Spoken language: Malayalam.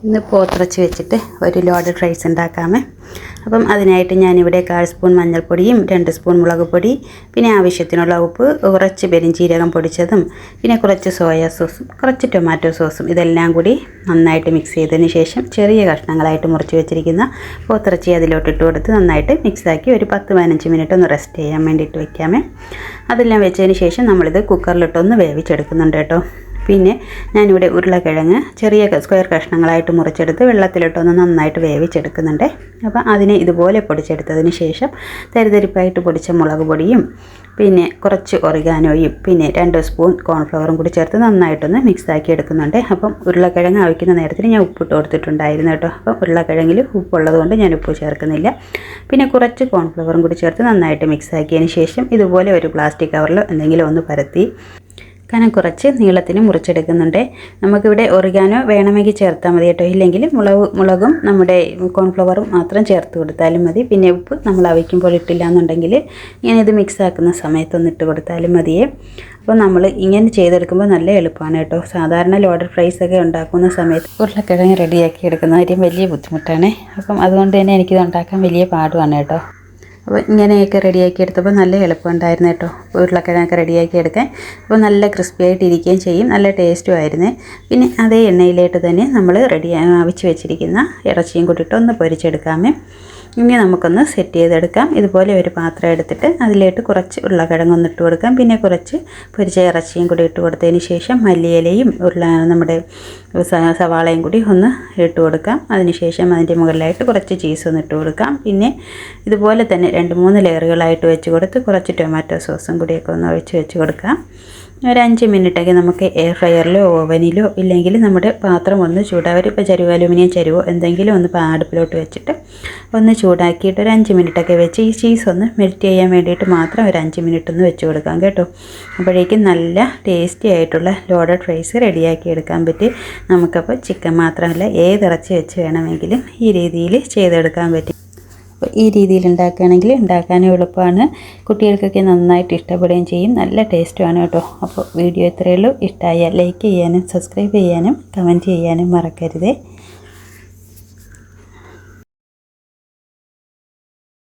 ഇന്ന് പോത്തിറച്ചി വെച്ചിട്ട് ഒരു ലോഡഡ് റൈസ് ഉണ്ടാക്കാമേ. അപ്പം അതിനായിട്ട് ഞാനിവിടെ 1/4 സ്പൂൺ മഞ്ഞൾപ്പൊടിയും 2 സ്പൂൺ മുളക് പൊടി, പിന്നെ ആവശ്യത്തിനുള്ള ഉപ്പ്, കുറച്ച് പെരിഞ്ചീരകം പൊടിച്ചതും, പിന്നെ കുറച്ച് സോയാ സോസും, കുറച്ച് ടൊമാറ്റോ സോസും ഇതെല്ലാം കൂടി നന്നായിട്ട് മിക്സ് ചെയ്തതിന് ശേഷം ചെറിയ കഷ്ണങ്ങളായിട്ട് മുറിച്ച് വെച്ചിരിക്കുന്ന പോത്തിറച്ചി അതിലോട്ട് ഇട്ട് കൊടുത്ത് നന്നായിട്ട് മിക്സാക്കി ഒരു 10-15 മിനിറ്റ് ഒന്ന് റെസ്റ്റ് ചെയ്യാൻ വേണ്ടിയിട്ട് വയ്ക്കാമേ. അതെല്ലാം വെച്ചതിന് ശേഷം നമ്മളിത് കുക്കറിലിട്ടൊന്ന് വേവിച്ചെടുക്കുന്നുണ്ട് കേട്ടോ. പിന്നെ ഞാനിവിടെ ഉരുളക്കിഴങ്ങ് ചെറിയ സ്ക്വയർ കഷ്ണങ്ങളായിട്ട് മുറിച്ചെടുത്ത് വെള്ളത്തിലിട്ടൊന്ന് നന്നായിട്ട് വേവിച്ചെടുക്കുന്നുണ്ട്. അപ്പോൾ അതിനെ ഇതുപോലെ പൊടിച്ചെടുത്തതിന് ശേഷം തരിതരിപ്പായിട്ട് പൊടിച്ച മുളക് പൊടിയും, പിന്നെ കുറച്ച് ഒറിഗാനോയും, പിന്നെ 2 സ്പൂൺ കോൺഫ്ലവറും കൂടി ചേർത്ത് നന്നായിട്ടൊന്ന് മിക്സാക്കി എടുക്കുന്നുണ്ട്. അപ്പം ഉരുളക്കിഴങ്ങ് അവിക്കുന്ന നേരത്തിന് ഞാൻ ഉപ്പിട്ട് കൊടുത്തിട്ടുണ്ടായിരുന്നു കേട്ടോ. അപ്പം ഉരുളക്കിഴങ്ങിൽ ഉപ്പുള്ളത് കൊണ്ട് ഞാൻ ഉപ്പ് ചേർക്കുന്നില്ല. പിന്നെ കുറച്ച് കോൺഫ്ലവറും കൂടി ചേർത്ത് നന്നായിട്ട് മിക്സാക്കിയതിന് ശേഷം ഇതുപോലെ ഒരു പ്ലാസ്റ്റിക് കവറിൽ എന്തെങ്കിലും ഒന്ന് പരത്തി കനം കുറച്ച് നീളത്തിന് മുറിച്ചെടുക്കുന്നുണ്ട്. നമുക്കിവിടെ ഒറിഗാനോ വേണമെങ്കിൽ ചേർത്താൽ മതി കേട്ടോ. ഇല്ലെങ്കിൽ മുളകും നമ്മുടെ കോൺഫ്ലവറും മാത്രം ചേർത്ത് കൊടുത്താലും മതി. പിന്നെ ഉപ്പ് നമ്മൾ അവിക്കുമ്പോൾ ഇട്ടില്ല എന്നുണ്ടെങ്കിൽ ഇങ്ങനെ ഇത് മിക്സ് ആക്കുന്ന സമയത്തൊന്ന് ഇട്ട് കൊടുത്താലും മതിയേ. അപ്പോൾ നമ്മൾ ഇങ്ങനെ ചെയ്തെടുക്കുമ്പോൾ നല്ല എളുപ്പമാണ് കേട്ടോ. സാധാരണ ലോഡഡ് ഫ്രൈസൊക്കെ ഉണ്ടാക്കുന്ന സമയത്ത് ഉരുളക്കിഴങ്ങ് റെഡിയാക്കി എടുക്കുന്ന കാര്യം വലിയ ബുദ്ധിമുട്ടാണ്. അപ്പം അതുകൊണ്ട് തന്നെ എനിക്കിത് ഉണ്ടാക്കാൻ വലിയ പാടുമാണ് കേട്ടോ. അപ്പോൾ ഇങ്ങനെയൊക്കെ റെഡിയാക്കി എടുത്തപ്പോൾ നല്ല എളുപ്പമുണ്ടായിരുന്നു കേട്ടോ. ഉരുളക്കിഴങ്ങൊക്കെ റെഡിയാക്കി എടുക്കാൻ അപ്പോൾ നല്ല ക്രിസ്പി ആയിട്ട് ഇരിക്കുകയും ചെയ്യും, നല്ല ടേസ്റ്റും ആയിരുന്നു. പിന്നെ അതേ എണ്ണയിലായിട്ട് തന്നെ നമ്മൾ അവിച്ച് വെച്ചിരിക്കുന്ന ഇറച്ചിയും കൂട്ടിയിട്ട് ഒന്ന് പൊരിച്ചെടുക്കാമേ. ഇനി നമുക്കൊന്ന് സെറ്റ് ചെയ്തെടുക്കാം. ഇതുപോലെ ഒരു പാത്രം എടുത്തിട്ട് അതിലേക്ക് കുറച്ച് ഉരുളക്കിഴങ്ങൊന്ന് ഇട്ട് കൊടുക്കാം. പിന്നെ കുറച്ച് പൊരിച്ച ഇറച്ചിയും കൂടി ഇട്ട് കൊടുത്തതിന് ശേഷം മല്ലിയിലയും നമ്മുടെ സവാളയും കൂടി ഒന്ന് ഇട്ട് കൊടുക്കാം. അതിനുശേഷം അതിൻ്റെ മുകളിലായിട്ട് കുറച്ച് ചീസ് ഒന്ന് ഇട്ട് കൊടുക്കാം. പിന്നെ ഇതുപോലെ തന്നെ 2-3 ലെയറുകളായിട്ട് വെച്ച് കൊടുത്ത് കുറച്ച് ടൊമാറ്റോ സോസും കൂടിയൊക്കെ ഒന്ന് ഒഴിച്ച് വെച്ച് കൊടുക്കാം. ഒരു 5 മിനിറ്റൊക്കെ നമുക്ക് എയർ ഫ്രയറിലോ ഓവനിലോ ഇല്ലെങ്കിൽ നമ്മുടെ പാത്രം ഒന്ന് ചൂടാക്കി, ഇപ്പോൾ ചരുവോ അലുമിനിയം ചരുവോ എന്തെങ്കിലും ഒന്ന് അടുപ്പിലോട്ട് വെച്ചിട്ട് ഒന്ന് ചൂടാക്കിയിട്ട് ഒരു 5 മിനിറ്റൊക്കെ വെച്ച് ഈ ചീസ് ഒന്ന് മെൽറ്റ് ചെയ്യാൻ വേണ്ടിയിട്ട് മാത്രം ഒരു 5 മിനിറ്റ് ഒന്ന് വെച്ച് കൊടുക്കാം കേട്ടോ. അപ്പോഴേക്കും നല്ല ടേസ്റ്റി ആയിട്ടുള്ള ലോഡഡ് ഫ്രൈസ് റെഡിയാക്കി എടുക്കാൻ പറ്റി. നമുക്കപ്പോൾ ചിക്കൻ മാത്രമല്ല ഏതിറച്ചി വെച്ച് വേണമെങ്കിലും ഈ രീതിയിൽ ചെയ്തെടുക്കാൻ പറ്റും. അപ്പോൾ ഈ രീതിയിൽ ഉണ്ടാക്കുകയാണെങ്കിൽ ഉണ്ടാക്കാനും എളുപ്പമാണ്, കുട്ടികൾക്കൊക്കെ നന്നായിട്ട് ഇഷ്ടപ്പെടുകയും ചെയ്യും, നല്ല ടേസ്റ്റുമാണ് കേട്ടോ. അപ്പോൾ വീഡിയോ ഇത്രയേ ഉള്ളൂ. ഇഷ്ടമായാൽ ലൈക്ക് ചെയ്യാനും സബ്സ്ക്രൈബ് ചെയ്യാനും കമൻറ്റ് ചെയ്യാനും മറക്കരുതേ.